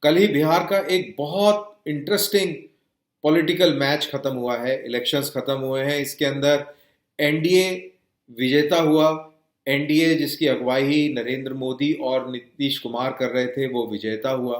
कल ही बिहार का एक बहुत इंटरेस्टिंग पॉलिटिकल मैच खत्म हुआ है, इलेक्शंस खत्म हुए हैं। इसके अंदर एनडीए विजेता हुआ। एनडीए जिसकी अगुवाई नरेंद्र मोदी और नीतीश कुमार कर रहे थे, वो विजेता हुआ।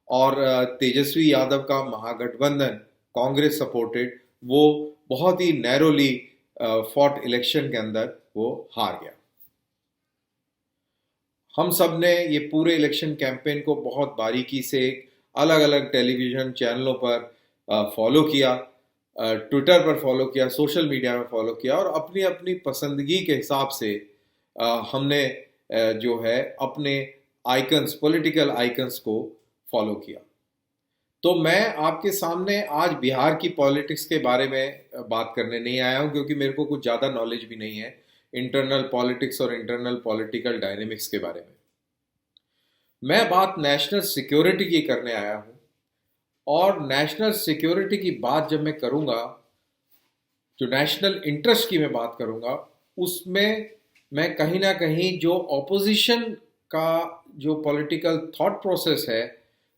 और तेजस्वी यादव का महागठबंधन, कांग्रेस सपोर्टेड, वो बहुत ही नैरोली फॉट इलेक्शन के अंदर वो हार गया। हम सब ने ये पूरे इलेक्शन कैंपेन को बहुत बारीकी से अलग अलग टेलीविज़न चैनलों पर फॉलो किया, ट्विटर पर फॉलो किया, सोशल मीडिया में फॉलो किया, और अपनी अपनी पसंदगी के हिसाब से हमने जो है अपने आइकन्स, पॉलिटिकल आइकन्स को फॉलो किया। तो मैं आपके सामने आज बिहार की पॉलिटिक्स के बारे में बात करने नहीं आया हूँ, क्योंकि मेरे को कुछ ज़्यादा नॉलेज भी नहीं है इंटरनल पॉलिटिक्स और इंटरनल पॉलिटिकल डायनेमिक्स के बारे में। मैं बात नेशनल सिक्योरिटी की करने आया हूँ। और नेशनल सिक्योरिटी की बात जब मैं करूँगा, जो नेशनल इंटरेस्ट की मैं बात करूँगा, उसमें मैं कहीं ना कहीं जो ऑपोजिशन का जो पॉलिटिकल थॉट प्रोसेस है,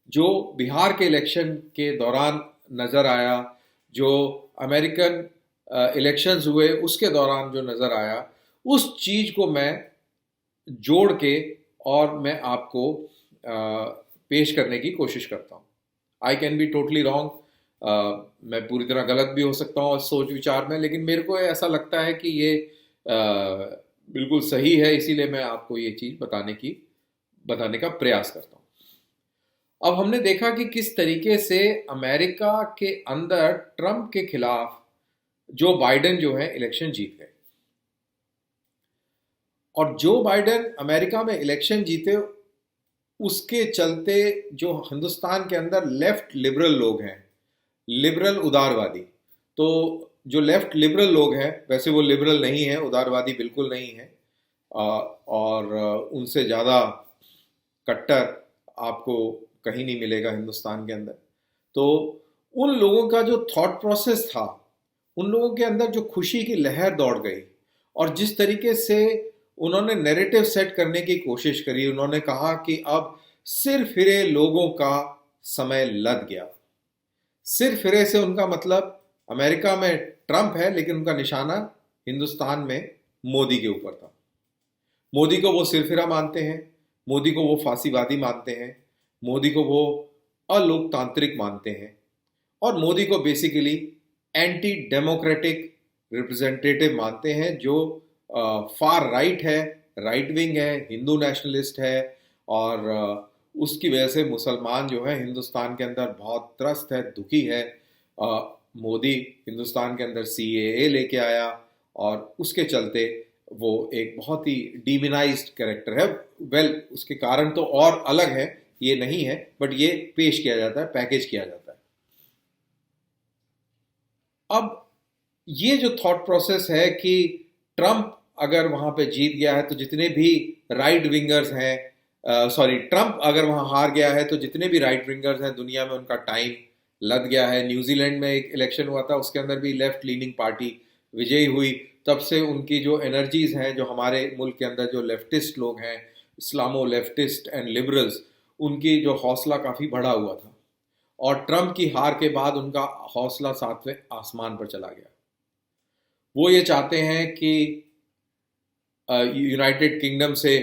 जो बिहार के इलेक्शन के दौरान नज़र आया, जो अमेरिकन इलेक्शंस हुए उसके दौरान जो नज़र आया, उस चीज़ को मैं जोड़ के और मैं आपको पेश करने की कोशिश करता हूँ। I can be totally wrong, मैं पूरी तरह गलत भी हो सकता हूँ सोच विचार में, लेकिन मेरे को ऐसा लगता है कि ये बिल्कुल सही है, इसीलिए मैं आपको ये चीज़ बताने का प्रयास करता हूँ। अब हमने देखा कि किस तरीके से अमेरिका के अंदर ट्रंप के खिलाफ जो बाइडेन जो है इलेक्शन जीत गए। और जो बाइडेन अमेरिका में इलेक्शन जीते, उसके चलते जो हिंदुस्तान के अंदर लेफ्ट लिबरल लोग हैं, लिबरल उदारवादी, तो जो लेफ्ट लिबरल लोग हैं, वैसे वो लिबरल नहीं है, उदारवादी बिल्कुल नहीं है, और उनसे ज़्यादा कट्टर आपको कहीं नहीं मिलेगा हिंदुस्तान के अंदर। तो उन लोगों का जो थॉट प्रोसेस था, उन लोगों के अंदर जो खुशी की लहर दौड़ गई, और जिस तरीके से उन्होंने नैरेटिव सेट करने की कोशिश करी, उन्होंने कहा कि अब सिर फिरे लोगों का समय लद गया। सिर फिरे से उनका मतलब अमेरिका में ट्रंप है, लेकिन उनका निशाना हिंदुस्तान में मोदी के ऊपर था। मोदी को वो सिरफिरा मानते हैं, मोदी को वो फांसीवादी मानते हैं, मोदी को वो अलोकतांत्रिक मानते हैं, और मोदी को बेसिकली एंटी डेमोक्रेटिक रिप्रेजेंटेटिव मानते हैं, जो फार राइट है, राइट विंग है, हिंदू नेशनलिस्ट है। और उसकी वजह से मुसलमान जो है हिंदुस्तान के अंदर बहुत त्रस्त है, दुखी है। मोदी हिंदुस्तान के अंदर सीएए लेके आया, और उसके चलते वो एक बहुत ही डिविनाइज्ड कैरेक्टर है। वेल, उसके कारण तो और अलग है, ये नहीं है, बट ये पेश किया जाता है, पैकेज किया जाता है। अब ये जो थॉट प्रोसेस है कि ट्रंप अगर वहां पे जीत गया है तो जितने भी राइट विंगर्स हैं, सॉरी, ट्रंप अगर वहां हार गया है तो जितने भी राइट विंगर्स हैं दुनिया में, उनका टाइम लग गया है। न्यूजीलैंड में एक इलेक्शन हुआ था, उसके अंदर भी लेफ्ट लीनिंग पार्टी विजयी हुई। तब से उनकी जो एनर्जीज हैं, जो हमारे मुल्क के अंदर जो लेफ्टिस्ट लोग हैं, इस्लामो लेफ्टिस्ट एंड लिबरल्स, उनकी जो हौसला काफ़ी बढ़ा हुआ था। और ट्रंप की हार के बाद उनका हौसला सातवें आसमान पर चला गया। वो ये चाहते हैं कि यूनाइटेड किंगडम से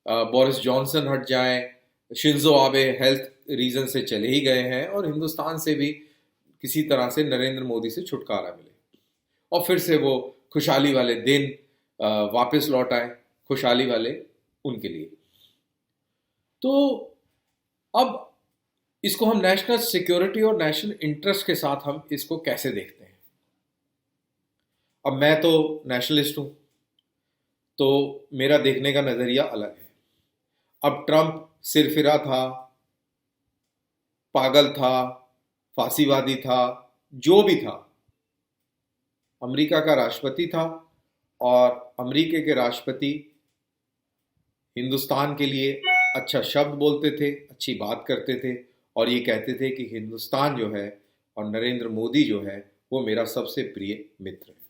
बोरिस जॉनसन हट जाएं, शिंजो आबे हेल्थ रीजन से चले ही गए हैं, और हिंदुस्तान से भी किसी तरह से नरेंद्र मोदी से छुटकारा मिले, और फिर से वो खुशहाली वाले दिन वापस लौट आए, खुशहाली वाले उनके लिए। तो अब इसको हम नेशनल सिक्योरिटी और नेशनल इंटरेस्ट के साथ हम इसको कैसे देखते हैं। अब मैं तो नेशनलिस्ट हूं, तो मेरा देखने का नजरिया अलग है। अब ट्रंप सिरफिरा था, पागल था, फांसीवादी था, जो भी था, अमेरिका का राष्ट्रपति था, और अमेरिका के राष्ट्रपति हिंदुस्तान के लिए अच्छा शब्द बोलते थे, अच्छी बात करते थे, और ये कहते थे कि हिंदुस्तान जो है और नरेंद्र मोदी जो है वो मेरा सबसे प्रिय मित्र है।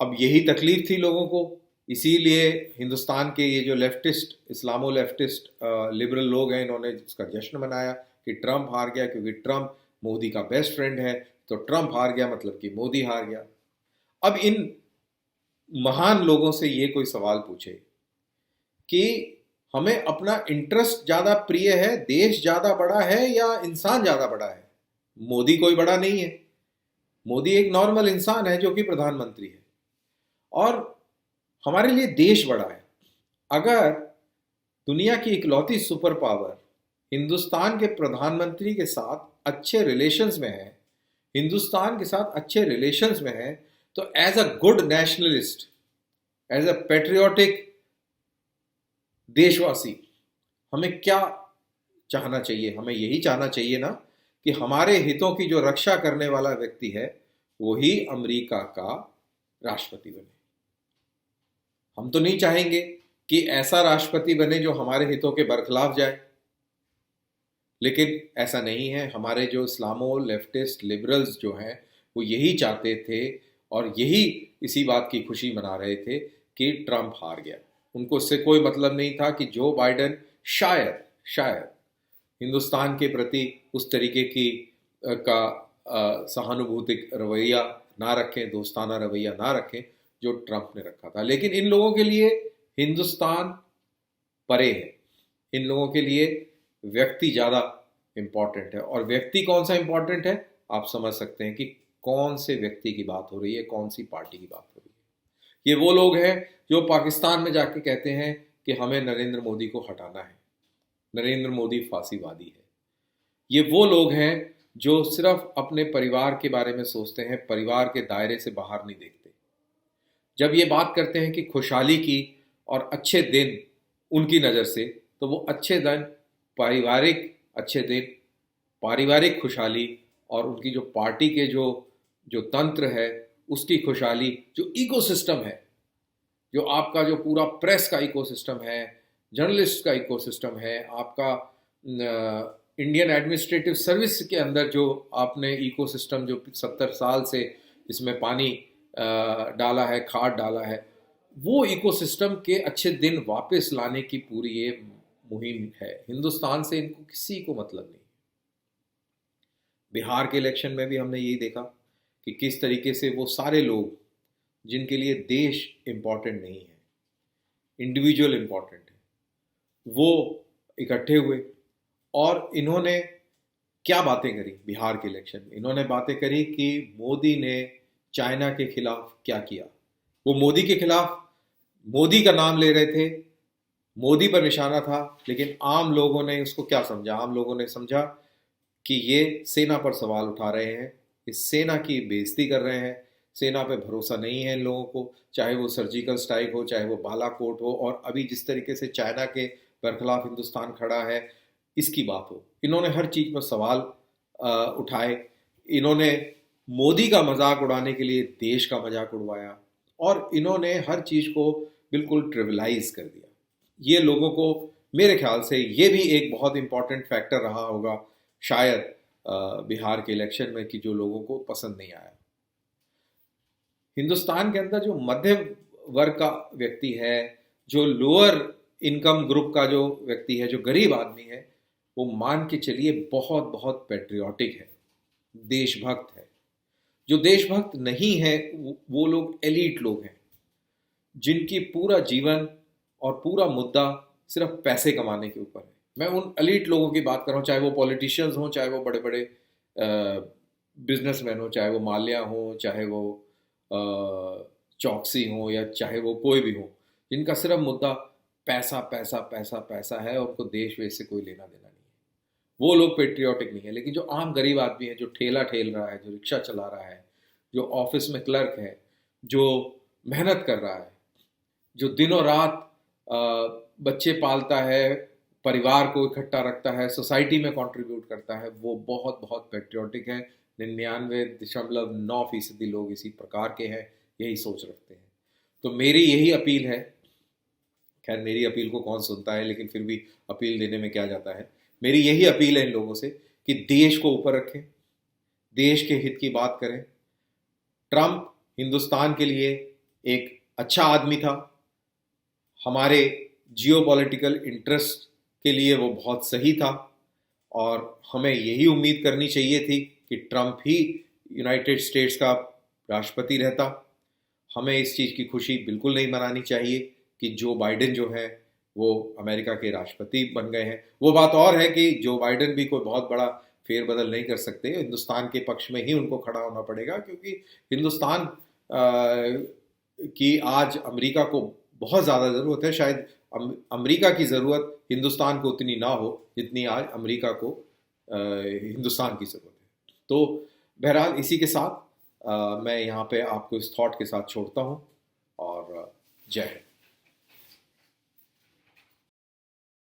अब यही तकलीफ थी लोगों को इसीलिए हिंदुस्तान के ये जो लेफ्टिस्ट, इस्लामो लेफ्टिस्ट लिबरल लोग हैं, इन्होंने इसका जश्न मनाया कि ट्रंप हार गया, क्योंकि ट्रंप मोदी का बेस्ट फ्रेंड है। तो ट्रंप हार गया मतलब कि मोदी हार गया। अब इन महान लोगों से ये कोई सवाल पूछे कि हमें अपना इंटरेस्ट ज्यादा प्रिय है, देश ज्यादा बड़ा है या इंसान ज्यादा बड़ा है? मोदी कोई बड़ा नहीं है। मोदी एक नॉर्मल इंसान है जो कि प्रधानमंत्री है। और हमारे लिए देश बड़ा है। अगर दुनिया की इकलौती सुपर पावर हिंदुस्तान के प्रधानमंत्री के साथ अच्छे रिलेशंस में है, हिंदुस्तान के साथ अच्छे रिलेशंस में है, तो as a good nationalist, as a patriotic देशवासी, हमें क्या चाहना चाहिए? हमें यही चाहना चाहिए ना कि हमारे हितों की जो रक्षा करने वाला व्यक्ति है वही अमेरिका का राष्ट्रपति बने। हम तो नहीं चाहेंगे कि ऐसा राष्ट्रपति बने जो हमारे हितों के बरखिलाफ जाए, लेकिन ऐसा नहीं है। हमारे जो इस्लामो लेफ्टिस्ट लिबरल्स जो हैं वो यही चाहते थे और यही इसी बात की खुशी मना रहे थे कि ट्रंप हार गया। उनको इससे कोई मतलब नहीं था कि जो बाइडेन शायद शायद हिंदुस्तान के प्रति उस तरीके की का सहानुभूतिक रवैया ना रखें, दोस्ताना रवैया ना रखें जो ट्रंप ने रखा था। लेकिन इन लोगों के लिए हिंदुस्तान परे है। इन लोगों के लिए व्यक्ति ज़्यादा इम्पॉर्टेंट है। और व्यक्ति कौन सा इम्पॉर्टेंट है? आप समझ सकते हैं कि कौन से व्यक्ति की बात हो रही है, कौन सी पार्टी की बात हो रही है। ये वो लोग हैं जो पाकिस्तान में जाके कहते हैं कि हमें नरेंद्र मोदी को हटाना है, नरेंद्र मोदी फांसीवादी है। ये वो लोग हैं जो सिर्फ अपने परिवार के बारे में सोचते हैं, परिवार के दायरे से बाहर नहीं देखते। जब ये बात करते हैं कि खुशहाली की और अच्छे दिन उनकी नज़र से, तो वो अच्छे दिन पारिवारिक अच्छे दिन, पारिवारिक खुशहाली और उनकी जो पार्टी के जो जो तंत्र है उसकी खुशहाली, जो इकोसिस्टम है, जो आपका जो पूरा प्रेस का इकोसिस्टम है, जर्नलिस्ट का इकोसिस्टम है, आपका इंडियन एडमिनिस्ट्रेटिव सर्विस के अंदर जो आपने इकोसिस्टम जो 70 साल से इसमें पानी डाला है, खाद डाला है, वो इकोसिस्टम के अच्छे दिन वापस लाने की पूरी ये मुहिम है। हिंदुस्तान से इनको किसी को मतलब नहीं। बिहार के इलेक्शन में भी हमने यही देखा कि किस तरीके से वो सारे लोग जिनके लिए देश इम्पॉर्टेंट नहीं है, इंडिविजुअल इम्पॉर्टेंट है, वो इकट्ठे हुए और इन्होंने क्या बातें करी बिहार के इलेक्शन में? इन्होंने बातें करी कि मोदी ने चाइना के खिलाफ क्या किया। वो मोदी के खिलाफ मोदी का नाम ले रहे थे, मोदी पर निशाना था, लेकिन आम लोगों ने उसको क्या समझा? आम लोगों ने समझा कि ये सेना पर सवाल उठा रहे हैं, इस सेना की बेइज्जती कर रहे हैं, सेना पे भरोसा नहीं है इन लोगों को, चाहे वो सर्जिकल स्ट्राइक हो, चाहे वो बालाकोट हो, और अभी जिस तरीके से चाइना के बरखिलाफ हिंदुस्तान खड़ा है इसकी बात हो। इन्होंने हर चीज़ पर सवाल उठाए। इन्होंने मोदी का मजाक उड़ाने के लिए देश का मजाक उड़वाया और इन्होंने हर चीज़ को बिल्कुल ट्रिविलाइज कर दिया। ये लोगों को, मेरे ख्याल से ये भी एक बहुत इंपॉर्टेंट फैक्टर रहा होगा शायद बिहार के इलेक्शन में, कि जो लोगों को पसंद नहीं आया। हिंदुस्तान के अंदर जो मध्य वर्ग का व्यक्ति है, जो लोअर इनकम ग्रुप का जो व्यक्ति है, जो गरीब आदमी है, वो मान के चलिए बहुत बहुत पेट्रियाटिक है, देशभक्त है। जो देशभक्त नहीं है वो लोग एलीट लोग हैं जिनकी पूरा जीवन और पूरा मुद्दा सिर्फ पैसे कमाने के ऊपर है। मैं उन एलीट लोगों की बात कर रहा हूँ, चाहे वो पॉलिटिशियंस हों, चाहे वो बड़े बड़े बिजनेसमैन हो, चाहे वो माल्या हो, चाहे वो चौकसी हो, या चाहे वो कोई भी हो, जिनका सिर्फ मुद्दा पैसा पैसा पैसा पैसा है और उनको देश वेश से कोई लेना देना नहीं है। वो लोग पेट्रियाटिक नहीं है। लेकिन जो आम गरीब आदमी है, जो ठेला ठेल रहा है, जो रिक्शा चला रहा है, जो ऑफिस में क्लर्क है, जो मेहनत कर रहा है, जो दिनों रात बच्चे पालता है, परिवार को इकट्ठा रखता है, सोसाइटी में कंट्रीब्यूट करता है, वो बहुत बहुत पेट्रियाटिक है। 99.9% लोग इसी प्रकार के हैं, यही सोच रखते हैं। तो मेरी यही अपील है, खैर मेरी अपील को कौन सुनता है, लेकिन फिर भी अपील देने में क्या जाता है। मेरी यही अपील है इन लोगों से कि देश को ऊपर रखें, देश के हित की बात करें। ट्रंप हिंदुस्तान के लिए एक अच्छा आदमी था, हमारे जियोपॉलिटिकल इंटरेस्ट के लिए वो बहुत सही था, और हमें यही उम्मीद करनी चाहिए थी कि ट्रंप ही यूनाइटेड स्टेट्स का राष्ट्रपति रहता। हमें इस चीज़ की खुशी बिल्कुल नहीं मनानी चाहिए कि जो बाइडेन जो है वो अमेरिका के राष्ट्रपति बन गए हैं। वो बात और है कि जो बाइडेन भी कोई बहुत बड़ा फेरबदल नहीं कर सकते, हिंदुस्तान के पक्ष में ही उनको खड़ा होना पड़ेगा, क्योंकि हिंदुस्तान की आज अमेरिका को बहुत ज़्यादा ज़रूरत है। शायद अमेरिका की ज़रूरत हिंदुस्तान को उतनी ना हो जितनी आज अमेरिका को हिंदुस्तान की ज़रूरत है। तो बहरहाल इसी के साथ मैं यहाँ पे आपको इस थॉट के साथ छोड़ता हूँ, और जय हिंद।